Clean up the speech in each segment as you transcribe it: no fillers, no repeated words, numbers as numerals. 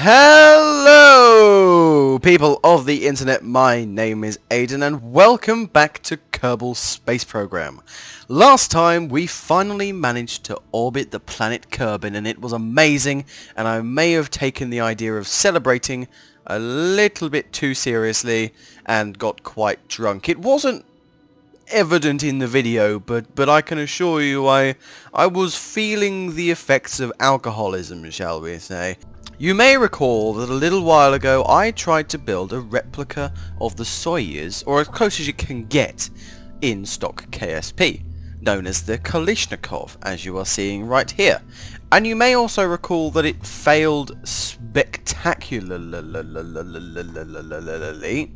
Hello, people of the internet. My name is Aiden and welcome back to Kerbal Space Program. Last time we finally managed to orbit the planet Kerbal and it was amazing, and I may have taken the idea of celebrating a little bit too seriously and got quite drunk. It wasn't evident in the video, but I can assure you I was feeling the effects of alcoholism, shall we say. You may recall that a little while ago I tried to build a replica of the Soyuz, or as close as you can get, in stock KSP, known as the Kalishnikov, as you are seeing right here. And you may also recall that it failed spectacularly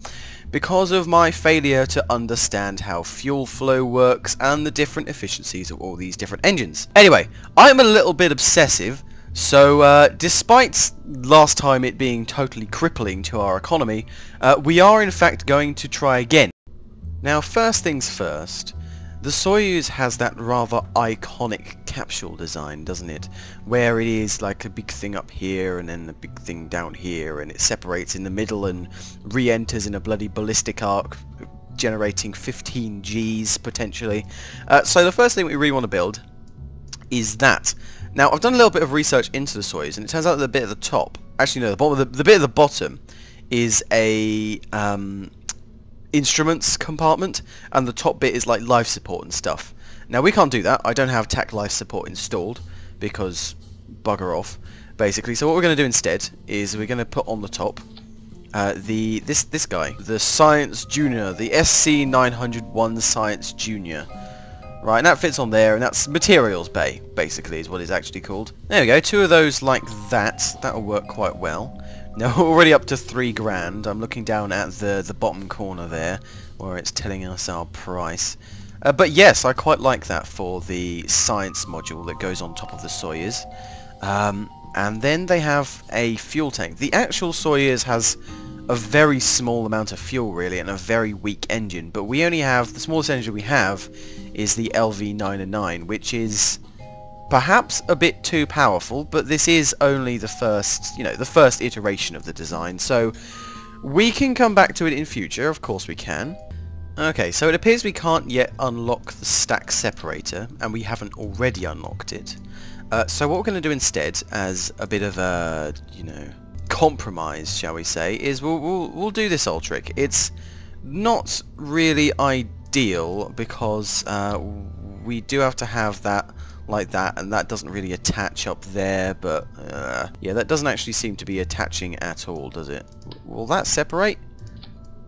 because of my failure to understand how fuel flow works and the different efficiencies of all these different engines. Anyway, I'm a little bit obsessive. So, despite last time it being totally crippling to our economy, we are in fact going to try again. Now, first things first, the Soyuz has that rather iconic capsule design, doesn't it? Where it is like a big thing up here and then a big thing down here, and it separates in the middle and re-enters in a bloody ballistic arc, generating 15 Gs potentially. So the first thing we really want to build is that. Now, I've done a little bit of research into the Soyuz, and it turns out that the bit at the top, actually no, the bit at the bottom is a instruments compartment, and the top bit is like life support and stuff. Now, we can't do that. I don't have TAC life support installed, because bugger off, basically. So what we're going to do instead is we're going to put on the top this guy, the Science Junior, the SC901 Science Junior. Right, and that fits on there, and that's materials bay, basically, is what it's actually called. There we go, two of those like that. That'll work quite well. Now, we're already up to $3,000. I'm looking down at the bottom corner there, where it's telling us our price. But yes, I quite like that for the science module that goes on top of the Soyuz. And then they have a fuel tank. The actual Soyuz has a very small amount of fuel, really, and a very weak engine, but we only have, the smallest engine we have is the LV909, which is perhaps a bit too powerful, but this is only the first, the first iteration of the design, so we can come back to it in future, of course we can. Okay, so it appears we can't yet unlock the stack separator, and we haven't already unlocked it. So what we're going to do instead, as a bit of a, compromise, shall we say, is we'll do this old trick. It's not really ideal because we do have to have that like that, and that doesn't really attach up there, but yeah, that doesn't actually seem to be attaching at all, does it? Will that separate?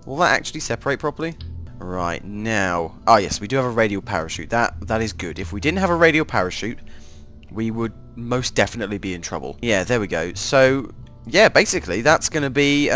Will that actually separate properly? Right, now, yes, we do have a radial parachute. That is good. If we didn't have a radial parachute, we would most definitely be in trouble. Yeah, there we go. So yeah, basically that's going to be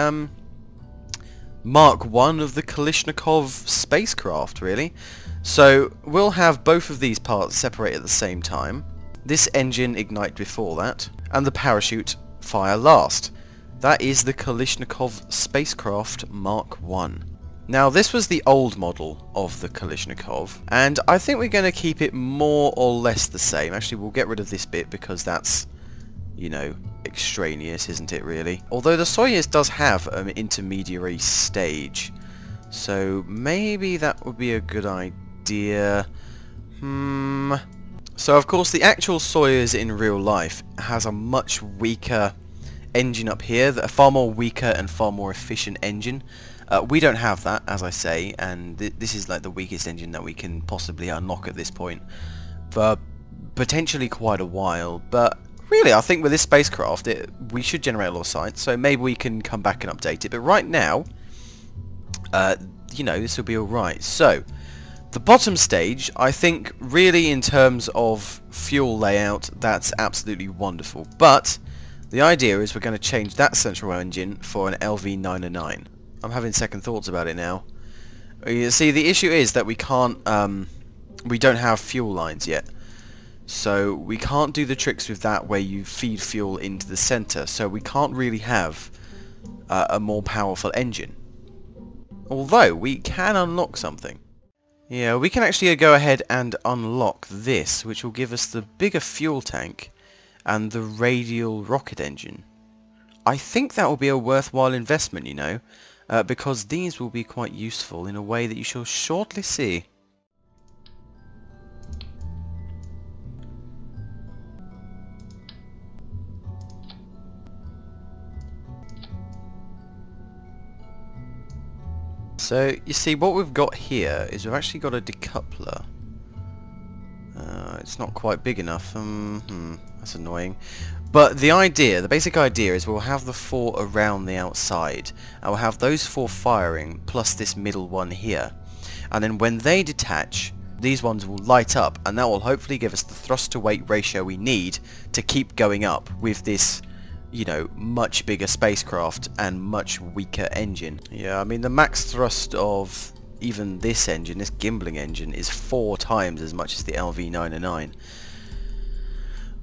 Mark 1 of the Kalishnikov spacecraft, really. So we'll have both of these parts separate at the same time. This engine ignite before that, and the parachute fire last. That is the Kalishnikov spacecraft Mark 1. Now, this was the old model of the Kalishnikov, and I think we're going to keep it more or less the same. Actually, we'll get rid of this bit because that's, extraneous, isn't it, really? Although the Soyuz does have an intermediary stage, so maybe that would be a good idea. So, of course, the actual Soyuz in real life has a much weaker engine up here, a far more weaker and far more efficient engine. We don't have that, as I say, and this is like the weakest engine that we can possibly unlock at this point for potentially quite a while. But really, I think with this spacecraft, we should generate a lot of science, so maybe we can come back and update it. But right now, this will be alright. So, the bottom stage, I think, really in terms of fuel layout, that's absolutely wonderful. But the idea is we're going to change that central engine for an LV909. I'm having second thoughts about it now. You see, the issue is that we can't, we don't have fuel lines yet. So we can't do the tricks with that where you feed fuel into the center. So we can't really have a more powerful engine. Although we can unlock something. Yeah, we can actually go ahead and unlock this, which will give us the bigger fuel tank and the radial rocket engine. I think that will be a worthwhile investment, you know, because these will be quite useful in a way that you shall shortly see. So, you see, what we've got here is we've actually got a decoupler. It's not quite big enough. That's annoying. But the basic idea is we'll have the 4 around the outside. And we'll have those 4 firing, plus this middle one here. And then when they detach, these ones will light up, and that will hopefully give us the thrust-to-weight ratio we need to keep going up with this, you know, much bigger spacecraft and much weaker engine. Yeah, I mean, the max thrust of even this engine, this gimbling engine, is 4 times as much as the LV-909.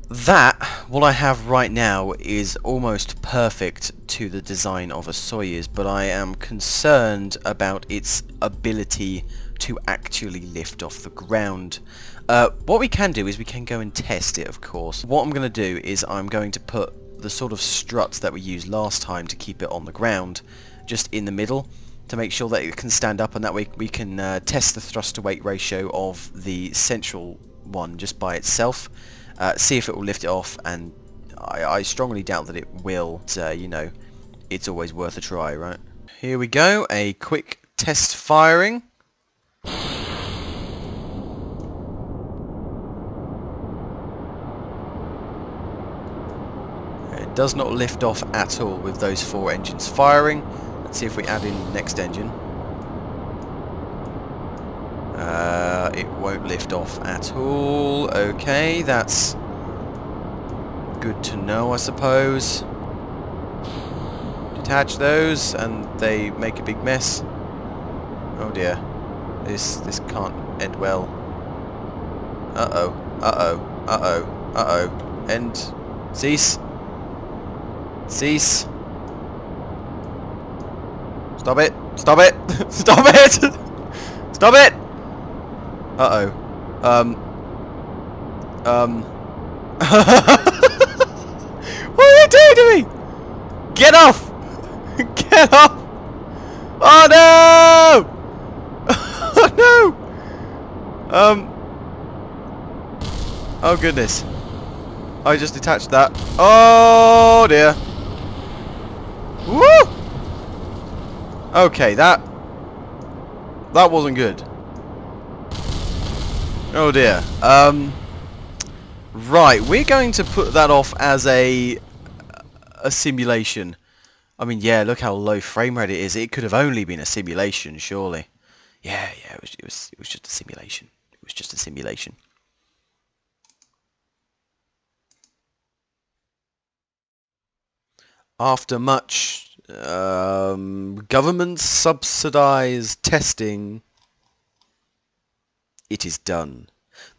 That, what I have right now, is almost perfect to the design of a Soyuz, but I am concerned about its ability to actually lift off the ground. What we can do is we can go and test it, of course. What I'm going to do is I'm going to put the sort of struts that we used last time to keep it on the ground just in the middle, to make sure that it can stand up, and that way we can test the thrust-to-weight ratio of the central one just by itself, see if it will lift it off, and I strongly doubt that it will. You know, it's always worth a try, right? Here we go, a quick test firing. It does not lift off at all with those 4 engines firing. Let's see if we add in the next engine. It won't lift off at all. Okay, that's good to know, I suppose. Detach those, and they make a big mess. Oh dear, this can't end well. Uh-oh, uh-oh, uh-oh, uh-oh. End. Cease. Cease. Stop it! Stop it! Stop it! Stop it! Uh-oh. What are you doing to me? Get off! Get off! Oh no! Oh no! Oh goodness. I just detached that. Oh dear. Woo! Okay, that wasn't good. Oh dear. Right, we're going to put that off as a simulation. I mean, yeah, look how low frame rate it is. It could have only been a simulation, surely. Yeah, it was just a simulation. It was just a simulation. After much government subsidized testing, it is done.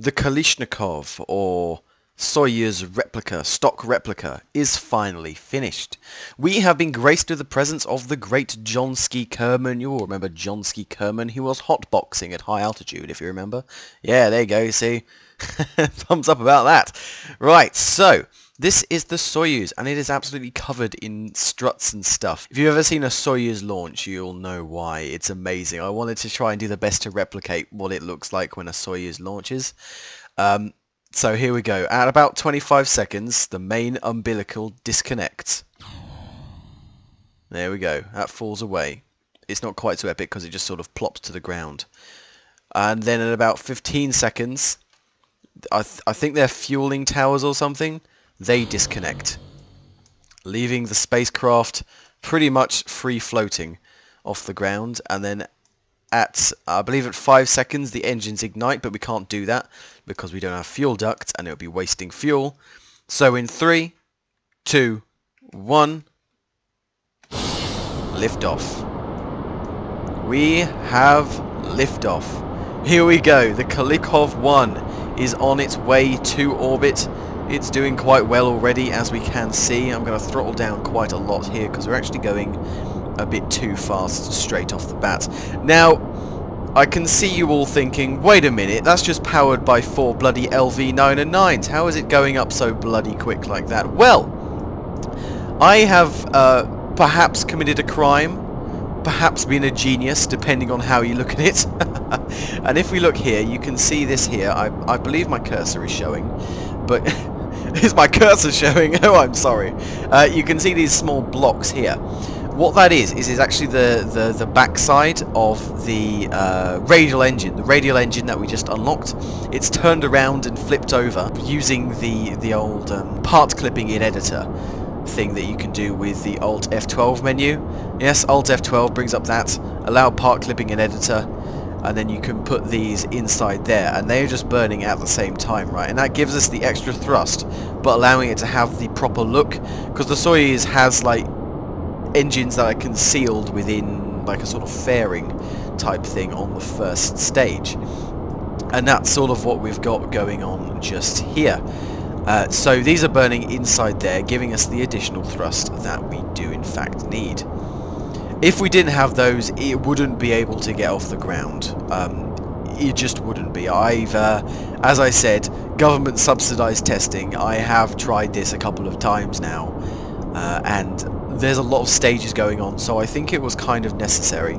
The Kalishnikov, or Soyuz replica, stock replica, is finally finished. We have been graced with the presence of the great Johnsky Kerman. You all remember Johnsky Kerman? He was hotboxing at high altitude, if you remember. Yeah, there you go, you see. Thumbs up about that. Right, so this is the Soyuz, and it is absolutely covered in struts and stuff. If you've ever seen a Soyuz launch, you'll know why. It's amazing. I wanted to try and do the best to replicate what it looks like when a Soyuz launches. So here we go. At about 25 seconds, the main umbilical disconnects. There we go. That falls away. It's not quite so epic because it just sort of plops to the ground. And then at about 15 seconds, I think they're fueling towers or something. They disconnect, leaving the spacecraft pretty much free floating off the ground. And then at, I believe at 5 seconds, the engines ignite, but we can't do that because we don't have fuel ducts and it would be wasting fuel. So in 3, 2, 1, liftoff. We have liftoff. Here we go. The Kalishnikov 1 is on its way to orbit. It's doing quite well already, as we can see. I'm going to throttle down quite a lot here because we're actually going a bit too fast straight off the bat. Now, I can see you all thinking, wait a minute, that's just powered by 4 bloody LV-909s. How is it going up so bloody quick like that? Well, I have perhaps committed a crime, perhaps been a genius, depending on how you look at it. And if we look here, you can see this here. I believe my cursor is showing, but is my cursor showing? Oh, I'm sorry. You can see these small blocks here. What that is actually the backside of the radial engine. The radial engine that we just unlocked. It's turned around and flipped over using the old part clipping in editor thing that you can do with the Alt F12 menu. Yes, Alt F12 brings up that allow part clipping in editor, and then you can put these inside there, and they're just burning at the same time, right? And that gives us the extra thrust, but allowing it to have the proper look, because the Soyuz has like engines that are concealed within like a sort of fairing type thing on the first stage, and that's sort of what we've got going on just here. So these are burning inside there, giving us the additional thrust that we do in fact need. If we didn't have those, it wouldn't be able to get off the ground. It just wouldn't be. As I said, government subsidized testing. I have tried this a couple of times now, and there's a lot of stages going on, so I think it was kind of necessary.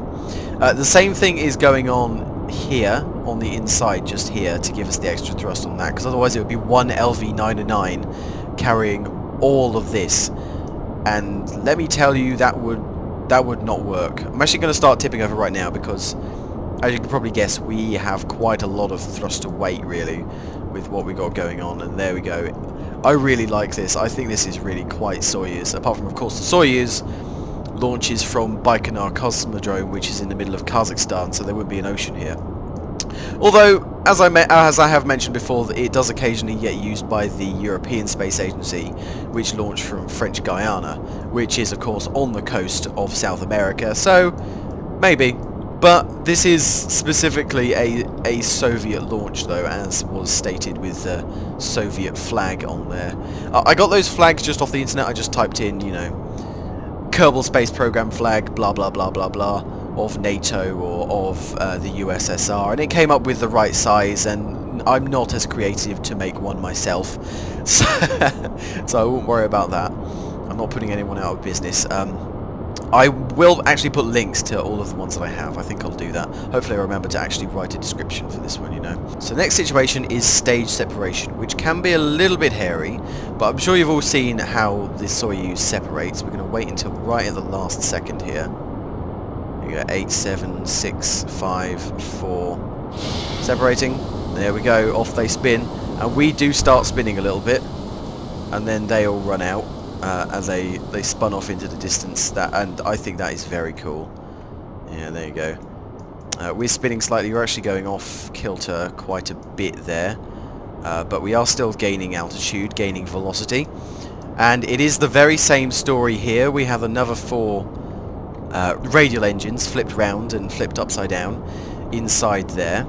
The same thing is going on here on the inside, just here, to give us the extra thrust on that, because otherwise it would be one LV-909 carrying all of this, and let me tell you, that would not work. I'm actually going to start tipping over right now, because as you can probably guess, we have quite a lot of thrust to weight really with what we got going on, and there we go. I really like this. I think this is really quite Soyuz, apart from of course the Soyuz launches from Baikonur Cosmodrome, which is in the middle of Kazakhstan, so there would be an ocean here. Although, as I have mentioned before, it does occasionally get used by the European Space Agency, which launched from French Guiana, which is of course on the coast of South America, so maybe. But this is specifically a Soviet launch though, as was stated with the Soviet flag on there. I got those flags just off the internet. I just typed in, you know, Kerbal Space Program flag, blah blah blah blah blah, of NATO or of the USSR, and it came up with the right size, and I'm not as creative to make one myself, so I won't worry about that. I'm not putting anyone out of business. I will actually put links to all of the ones that I have. I think I'll do that. Hopefully I remember to actually write a description for this one, you know. So the next situation is stage separation, which can be a little bit hairy, but I'm sure you've all seen how the Soyuz separates. We're going to wait until right at the last second here. You go 8, 7, 6, 5, 4. Separating. There we go. Off they spin. And we do start spinning a little bit. And then they all run out. As they spun off into the distance, and I think that is very cool. Yeah, there you go. We're spinning slightly. We're actually going off kilter quite a bit there, but we are still gaining altitude, gaining velocity, and it is the very same story here. We have another 4 radial engines flipped round and flipped upside down inside there.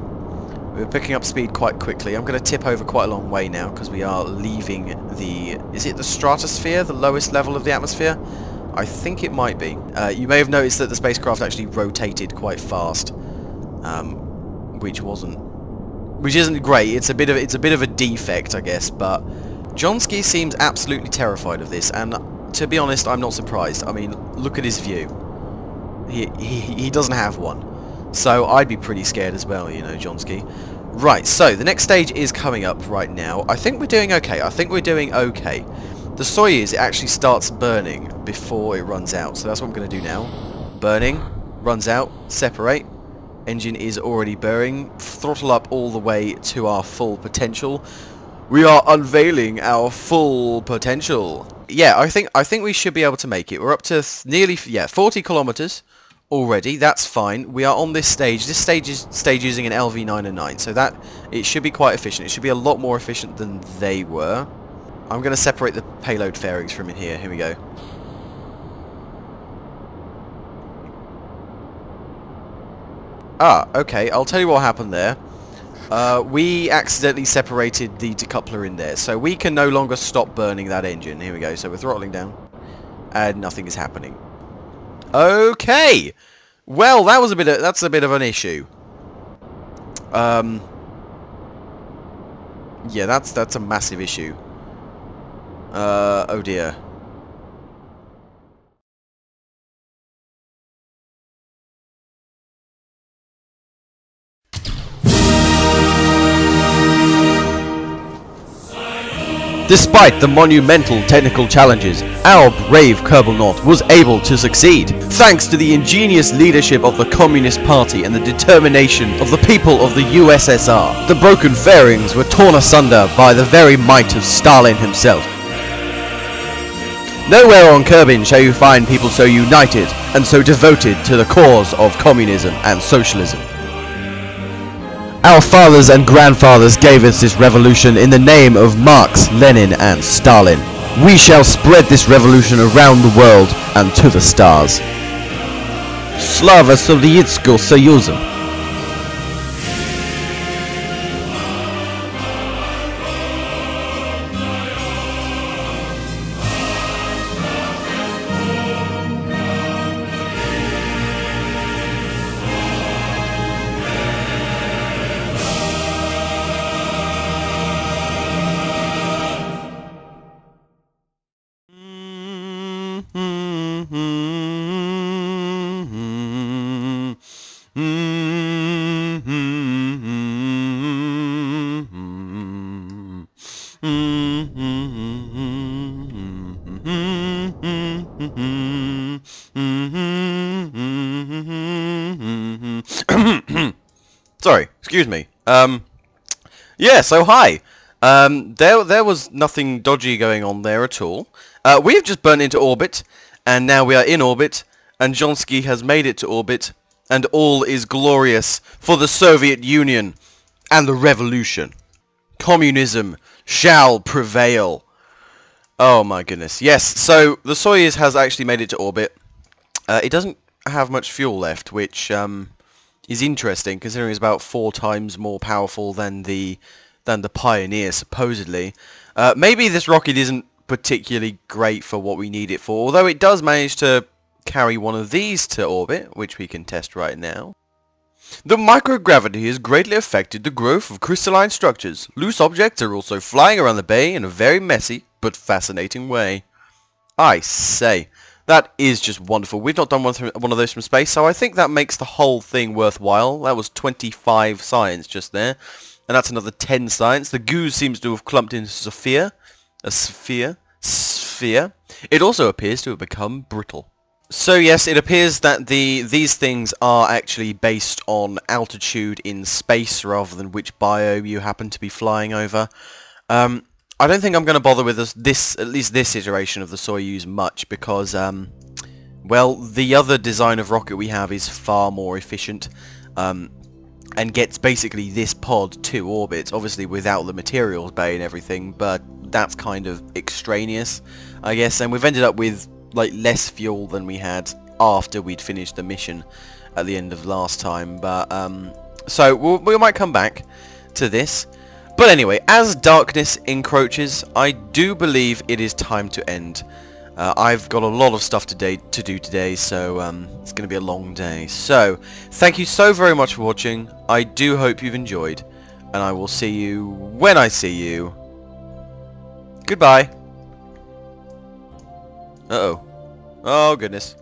We're picking up speed quite quickly. I'm going to tip over quite a long way now because we are leaving the... Is it the stratosphere? The lowest level of the atmosphere? I think it might be. You may have noticed that the spacecraft actually rotated quite fast, which isn't great. It's a bit of a defect, I guess. But Johnsky seems absolutely terrified of this, and to be honest, I'm not surprised. I mean, look at his view. He doesn't have one. So I'd be pretty scared as well, you know, Johnsky. Right, so the next stage is coming up right now. I think we're doing okay. The Soyuz actually starts burning before it runs out, so that's what I'm going to do now. Burning, runs out, separate. Engine is already burning. Throttle up all the way to our full potential. We are unveiling our full potential. Yeah, I think we should be able to make it. We're up to nearly 40 kilometers. Already, that's fine. We are on this stage. This stage is using an LV-909, so that it should be quite efficient. It should be a lot more efficient than they were. I'm going to separate the payload fairings from in here. Here we go. Ah, okay. I'll tell you what happened there. We accidentally separated the decoupler in there, so we can no longer stop burning that engine. Here we go. So we're throttling down, and nothing is happening. Okay, well that's a bit of an issue. Yeah, that's a massive issue. Oh dear. Despite the monumental technical challenges, our brave Kerbal was able to succeed, thanks to the ingenious leadership of the Communist Party and the determination of the people of the USSR. The broken fairings were torn asunder by the very might of Stalin himself. Nowhere on Kerbin shall you find people so united and so devoted to the cause of communism and socialism. Our fathers and grandfathers gave us this revolution in the name of Marx, Lenin and Stalin. We shall spread this revolution around the world and to the stars. Slava Sovietsko Soyuzem. Sorry, excuse me. Yeah, so hi. There was nothing dodgy going on there at all. We have just burnt into orbit, and now we are in orbit, and Jonsky has made it to orbit, and all is glorious for the Soviet Union and the revolution. Communism shall prevail. Oh my goodness. Yes, so the Soyuz has actually made it to orbit. It doesn't have much fuel left, which is interesting, considering it's about 4 times more powerful than the Pioneer, supposedly. Maybe this rocket isn't particularly great for what we need it for, although it does manage to carry one of these to orbit, which we can test right now. The microgravity has greatly affected the growth of crystalline structures. Loose objects are also flying around the bay in a very messy but fascinating way. I say, that is just wonderful. We've not done one of those from space, so I think that makes the whole thing worthwhile. That was 25 science just there, and that's another 10 science. The goo seems to have clumped into a sphere. It also appears to have become brittle. So yes, it appears that these things are actually based on altitude in space rather than which biome you happen to be flying over. I don't think I'm going to bother with at least this iteration of the Soyuz much, because well, the other design of rocket we have is far more efficient and gets basically this pod to orbit, obviously without the materials bay and everything, but that's kind of extraneous, I guess, and we've ended up with like less fuel than we had after we'd finished the mission at the end of last time, but so we might come back to this. But anyway, as darkness encroaches, I do believe it is time to end. I've got a lot of stuff to do today, so it's going to be a long day. So, thank you so very much for watching. I do hope you've enjoyed, and I will see you when I see you. Goodbye. Uh-oh. Oh, goodness.